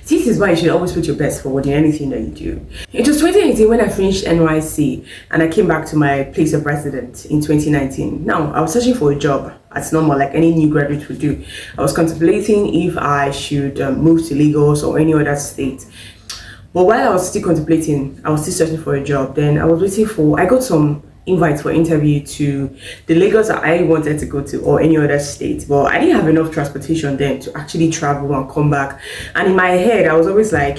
This is why you should always put your best forward in anything that you do. It was 2018 when I finished NYC and I came back to my place of residence in 2019. Now, I was searching for a job as normal, like any new graduate would do. I was contemplating if I should move to Lagos or any other state. But while I was still contemplating, I was still searching for a job. Then I got some invites for interview to the Lagos that I wanted to go to or any other state. But I didn't have enough transportation then to actually travel and come back. And in my head, I was always like,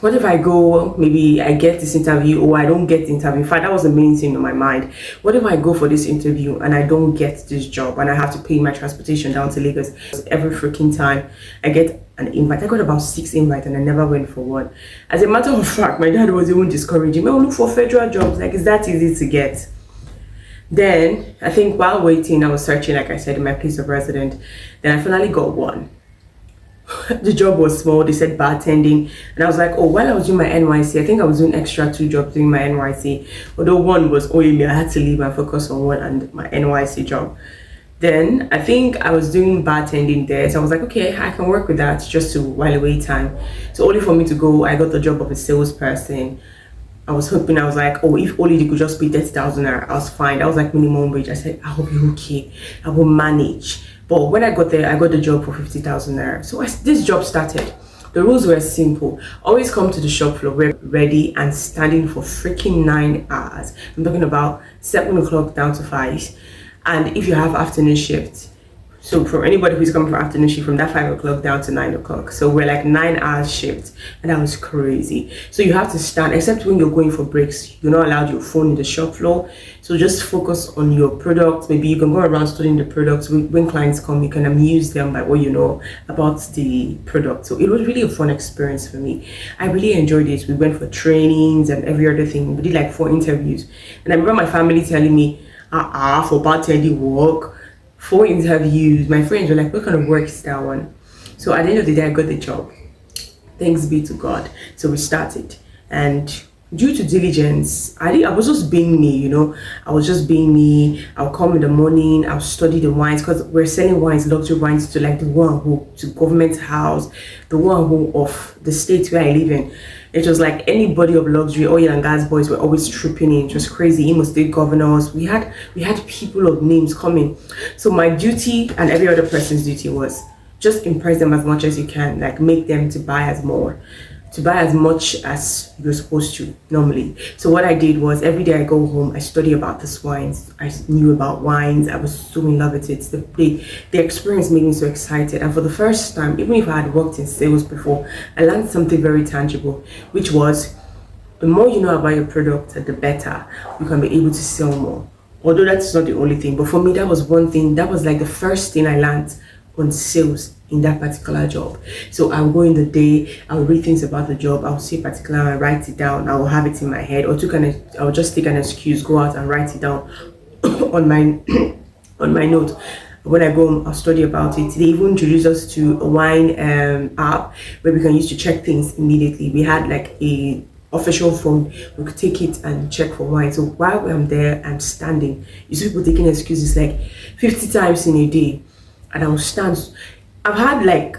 what if I go, maybe I get this interview or I don't get the interview? In fact, that was the main thing on my mind. What if I go for this interview and I don't get this job and I have to pay my transportation down to Lagos? Every freaking time I get an invite, I got about 6 invites and I never went for one. As a matter of fact, my dad was even discouraging me. Oh, look for federal jobs, like it's that easy to get. Then I think while waiting, I was searching, like I said, in my place of residence. Then I finally got one. The job was small. They said bartending, and I was like, oh, while I was doing my NYC, I think I was doing extra 2 jobs doing my NYC, although one was only me. I had to leave and focus on one and my NYC job. Then I think I was doing bartending there, so I was like, okay, I can work with that just to while away time. So only for me to go, I got the job of a salesperson. I was hoping, I was like, oh, if only they could just pay 30,000, I was fine. That was like minimum wage. I said, I'll be okay, I will manage. But when I got there, I got the job for 50,000 naira. So this job started. The rules were simple. Always come to the shop floor ready and standing for freaking 9 hours. I'm talking about 7 o'clock down to 5. And if you have afternoon shift, so for anybody who's coming for afternoon shift, from that 5 o'clock down to 9 o'clock. So we're like 9 hours shift, and that was crazy. So you have to stand, except when you're going for breaks, you're not allowed your phone in the shop floor. So just focus on your products. Maybe you can go around studying the products. When clients come, you can amuse them by what you know about the product. So it was really a fun experience for me. I really enjoyed it. We went for trainings and every other thing. We did like 4 interviews. And I remember my family telling me, for bartending work, 4 interviews. My friends were like, what kind of work is that one? So at the end of the day, I got the job. Thanks be to God. So we started, and due to diligence, I was just being me, you know. I was just being me. I'll come in the morning, I'll study the wines, because we're selling wines, luxury wines, to like the one who to government house, the one who of the state where I live in. It was like anybody of luxury, oil and gas boys were always tripping in. It was crazy. Imo State governors. We had people of names coming. So my duty and every other person's duty was just impress them as much as you can, like make them to buy as much as you're supposed to normally. So what I did was every day I go home, I study about these wines. I knew about wines. I was so in love with it. The experience made me so excited. And for the first time, even if I had worked in sales before, I learned something very tangible, which was the more you know about your product, the better you can be able to sell more. Although that's not the only thing, but for me, that was one thing. That was like the first thing I learned on sales in that particular job. So I'll go in the day, I'll read things about the job, I'll see particular and write it down, I'll have it in my head, or I'll just take an excuse, go out and write it down on my on my note. When I go home, I'll study about it. They even introduced us to a wine app where we can use to check things immediately. We had like a official phone, we could take it and check for wine. So while I'm there, I'm standing. You see people taking excuses like 50 times in a day, and I'll stand. I've had like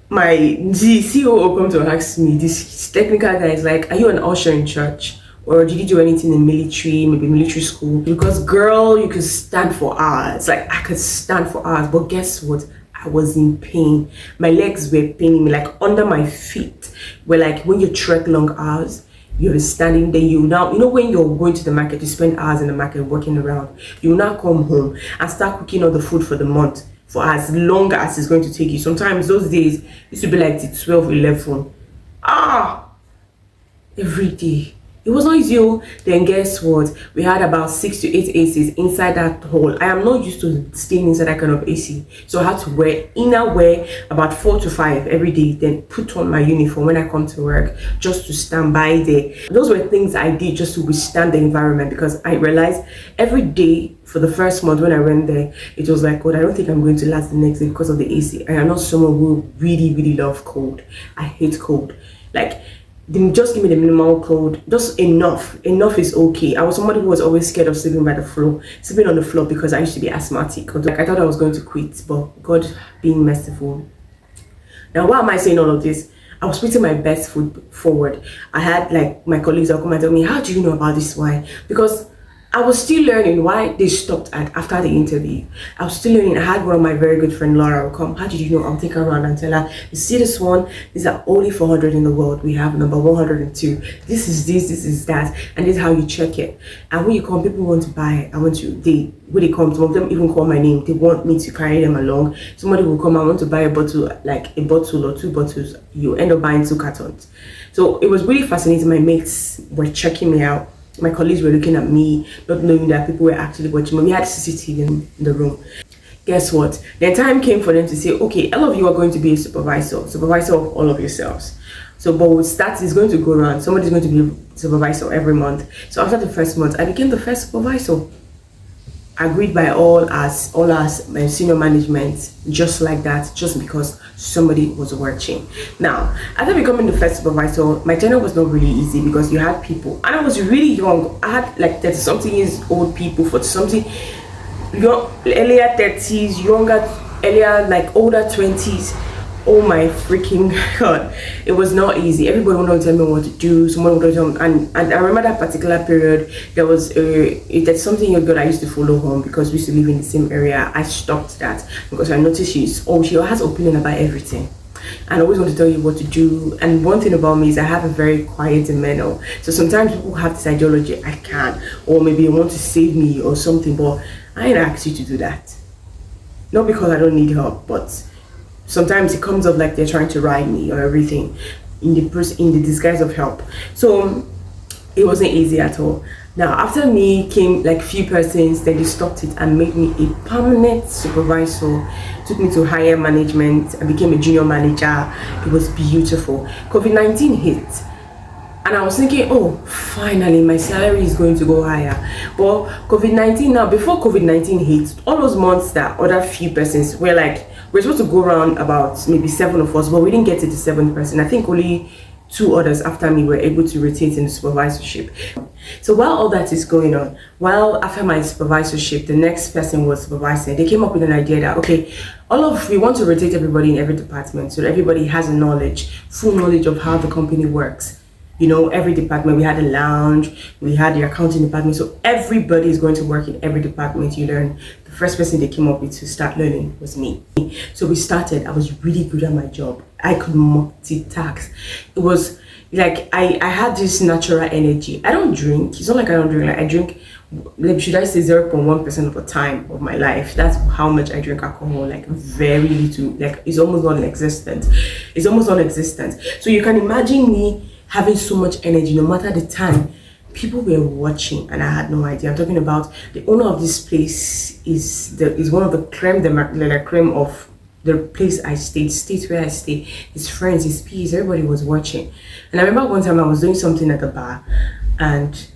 the COO come to ask me, this technical guy is like, are you an usher in church? Or did you do anything in military, maybe military school? Because girl, you could stand for hours. Like I could stand for hours, but guess what? I was in pain. My legs were paining me, like under my feet. Where like when you trek long hours, you're standing there, you now, you know, when you're going to the market, you spend hours in the market working around. You now come home and start cooking all the food for the month, for as long as it's going to take you. Sometimes those days used to be like the 12, 11. Every day. It was not easy. Then guess what? We had about 6 to 8 ACs inside that hall. I am not used to staying inside that kind of AC. So I had to wear inner wear about 4 to 5 every day, then put on my uniform when I come to work just to stand by there. Those were things I did just to withstand the environment, because I realized every day for the first month when I went there, it was like, God, I don't think I'm going to last the next day because of the AC. I am not someone who really, really love cold. I hate cold. Like, just give me the minimal cold, just enough is okay. I was somebody who was always scared of sleeping on the floor, because I used to be asthmatic. Like I thought I was going to quit, but God being merciful, Now, why am I saying all of this? I was putting my best foot forward. I had like my colleagues that come and tell me, how do you know about this wine? Because I was still learning why they stopped after the interview. I was still learning. I had one of my very good friend Laura will come. How did you know? I'll take her around and tell her, you see this one? These are only 400 in the world. We have number 102. This is this is that. And this is how you check it. And when you come, people want to buy. When they come, some of them even call my name. They want me to carry them along. Somebody will come, I want to buy a bottle, like a bottle or 2 bottles. You end up buying 2 cartons. So it was really fascinating. My mates were checking me out. My colleagues were looking at me, not knowing that people were actually watching me. We had CCTV in the room. Guess what? The time came for them to say, okay, all of you are going to be a supervisor of all of yourselves. So, but we'll start, it's going to go around. Somebody's going to be a supervisor every month. So after the first month, I became the first supervisor. Agreed by all as senior management, just like that, just because somebody was watching. Now, after becoming the first supervisor, my tenure was not really easy because you had people, and I was really young. I had like 30 something years old people, 40 something, earlier 30s, younger, earlier like older 20s. Oh my freaking god, it was not easy. Everybody wanted to tell me what to do. Someone would tell me, and I remember that particular period. There was that's something your girl I used to follow home because we used to live in the same area. I stopped that because I noticed she has opinion about everything, and I always want to tell you what to do. And one thing about me is I have a very quiet demeanor. So sometimes people have this ideology, I can't, or maybe they want to save me or something, but I ain't asked you to do that. Not because I don't need help, but sometimes it comes up like they're trying to ride me or everything in the disguise of help. So it wasn't easy at all. Now after me came like few persons, then they stopped it and made me a permanent supervisor, took me to higher management. I became a junior manager. It was beautiful. COVID-19 hit. And I was thinking, oh, finally, my salary is going to go higher. But COVID-19 now, before COVID-19 hit, all those months that other few persons were like, we're supposed to go around about maybe 7 of us, but we didn't get to the 7th person. I think only 2 others after me were able to rotate in the supervisorship. So while all that is going on, while after my supervisorship, the next person was supervising, they came up with an idea that, okay, we want to rotate everybody in every department so that everybody has a full knowledge of how the company works. You know, every department, we had a lounge, we had the accounting department, so everybody is going to work in every department you learn. The first person they came up with to start learning was me. So we started. I was really good at my job. I could multitask. It was like I had this natural energy. I don't drink. It's not like I don't drink. Like I drink, like, should I say 0.1% of the time of my life? That's how much I drink alcohol. Like very little. Like it's almost non-existent. It's almost non-existent. So you can imagine me having so much energy no matter the time. People were watching and I had no idea. I'm talking about the owner of this place is one of the creme de la creme of the place I stayed, state where I stay. His friends, his peers, everybody was watching. And I remember one time I was doing something at the bar and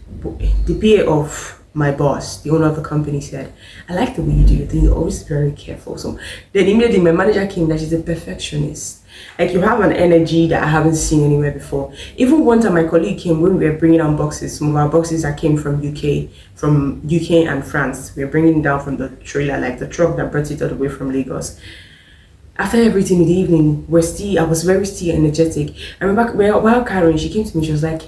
the PA of my boss, the owner of the company, said, I like the way you do your thing, you're always very careful. So then immediately my manager came that she's a perfectionist. Like you have an energy that I haven't seen anywhere before. Even one time my colleague came when we were bringing down boxes, some of our boxes that came from UK and France. We were bringing it down from the trailer, like the truck that brought it all the way from Lagos. After everything in the evening, I was very still energetic. I remember while carrying, she came to me, she was like,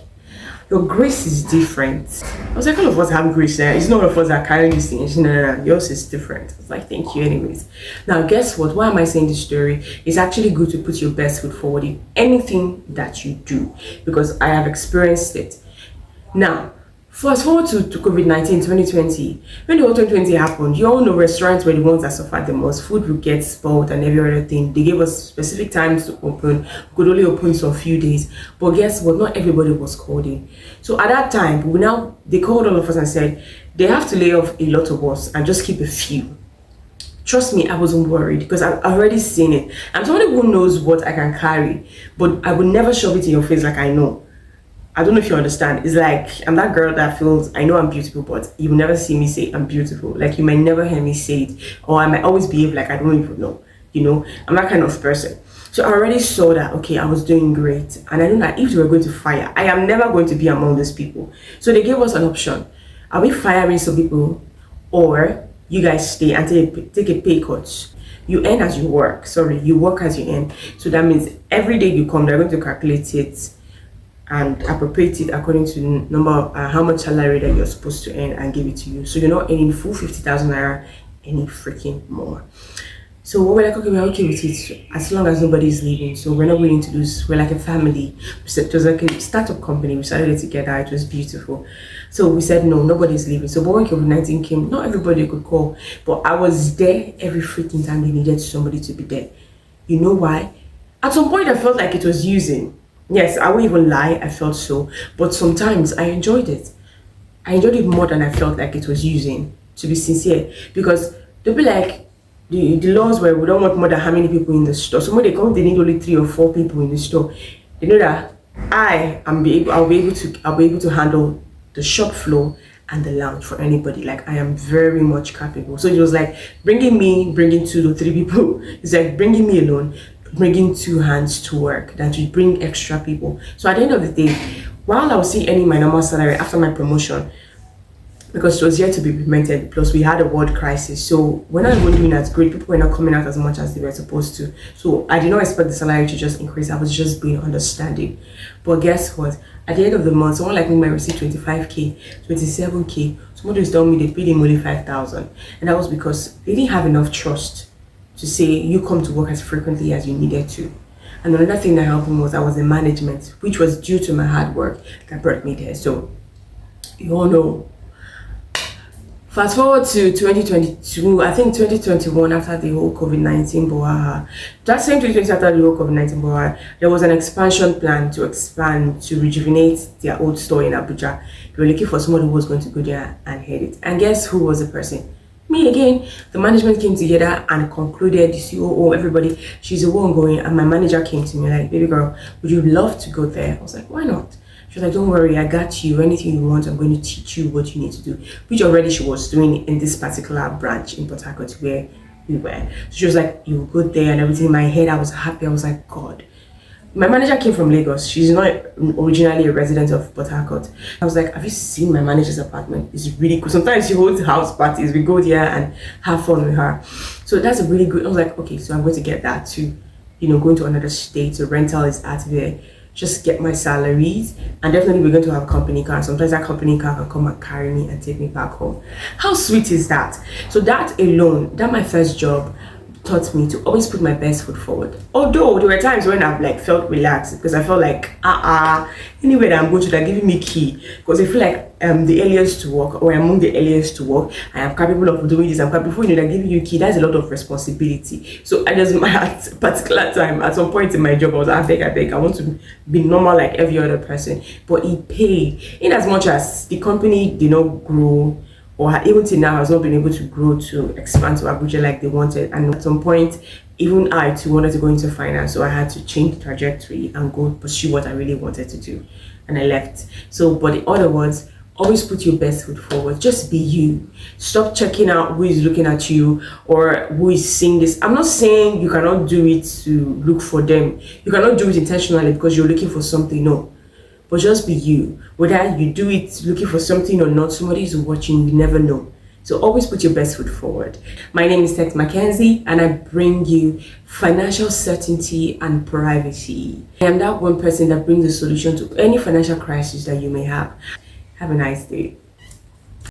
your grace is different. I was like, all of us have grace there. It's not all of us that carry this thing. She said, no, yours is different. I was like, thank you anyways. Now, guess what? Why am I saying this story? It's actually good to put your best foot forward in anything that you do, because I have experienced it. Now, fast forward to COVID-19, 2020. When the whole 2020 happened, you all know restaurants were the ones that suffered the most. Food would get spoiled and every other thing. They gave us specific times to open. We could only open for a few days. But guess what? Not everybody was called in. So at that time, they called all of us and said, they have to lay off a lot of us and just keep a few. Trust me, I wasn't worried because I've already seen it. I'm somebody who knows what I can carry, but I would never shove it in your face like I know. I don't know if you understand. It's like I'm that girl that feels I know I'm beautiful, but you will never see me say I'm beautiful. Like you might never hear me say it, or I might always behave like I don't even know. You know, I'm that kind of person. So I already saw that, okay, I was doing great. And I know that if they were going to fire, I am never going to be among those people. So they gave us an option. Are we firing some people, or you guys stay and take a pay cut? You earn as you work. Sorry, you work as you earn. So that means every day you come, they're going to calculate it and appropriate it according to the number of how much salary that you're supposed to earn and give it to you. So you're not earning full 50,000 naira any freaking more. So we're like, okay, we're okay with it as long as nobody's leaving. So we're not willing to lose. We're like a family. It was like a startup company. We started it together. It was beautiful. So we said, no, nobody's leaving. So but when COVID-19 came, not everybody could call. But I was there every freaking time they needed somebody to be there. You know why? At some point, I felt like it was using. Yes, I won't even lie. I felt so. But sometimes I enjoyed it. I enjoyed it more than I felt like it was using, to be sincere. Because they'll be like, the laws where we don't want more than how many people in the store. So when they come, they need only 3 or 4 people in the store. They know that I'll be able to handle the shop floor and the lounge for anybody. Like I am very much capable. So it was like bringing 2 to 3 people. It's like bringing me alone, bringing 2 hands to work. That you bring extra people. So at the end of the day, while I was still earning my normal salary after my promotion, because it was yet to be implemented, plus we had a world crisis, so we're not even doing as great. People were not coming out as much as they were supposed to. So I did not expect the salary to just increase. I was just being understanding. But guess what? At the end of the month, someone like me might receive 25k, 27k. Somebody was telling me they paid him only 5,000, and that was because they didn't have enough trust to say you come to work as frequently as you needed to. And another thing that helped me was I was in management, which was due to my hard work that brought me there. So you all know. Fast forward to 2022, I think 2021 after the whole COVID-19 boah. That same 2020 after the whole COVID-19 boah, there was an expansion plan to rejuvenate their old store in Abuja. They were looking for someone who was going to go there and head it. And guess who was the person? Me again. The management came together and concluded, the COO, everybody, she's the one going. And my manager came to me like, baby girl, would you love to go there? I was like, why not? She was like, don't worry, I got you. Anything you want, I'm going to teach you what you need to do. Which already she was doing in this particular branch in Port Harcourt where we were. So she was like, you go there and everything. In my head, I was happy. I was like, God. My manager came from Lagos. She's not originally a resident of Port Harcourt. I was like, have you seen my manager's apartment? It's really cool. Sometimes she holds house parties. We go there and have fun with her. So that's a really good. I was like, okay, so I'm going to get that too. Going to another state. So rental is out there. Just get my salaries, and definitely we're going to have a company car. Sometimes that company car can come and carry me and take me back home. How sweet is that? So that alone, that my first job taught me to always put my best foot forward. Although there were times when I've like felt relaxed because I felt like anywhere that I'm going to, they're giving me key because I feel like the earliest to work or among the earliest to work. I am capable of doing this. Before they're giving you key. That's a lot of responsibility. So I just at a particular time, at some point in my job, I was I beg, I want to be normal like every other person. But it paid in as much as the company did not grow. Or even till now has not been able to grow to expand to Abuja like they wanted. And at some point, even I too wanted to go into finance, so I had to change the trajectory and go pursue what I really wanted to do. And I left. So, but in other words, always put your best foot forward. Just be you. Stop checking out who is looking at you or who is seeing this. I'm not saying you cannot do it to look for them. You cannot do it intentionally because you're looking for something. No. But just be you. Whether you do it looking for something or not, somebody is watching, you never know. So always put your best foot forward. My name is Texmc-kenze and I bring you financial certainty and privacy. I am that one person that brings a solution to any financial crisis that you may have. Have a nice day.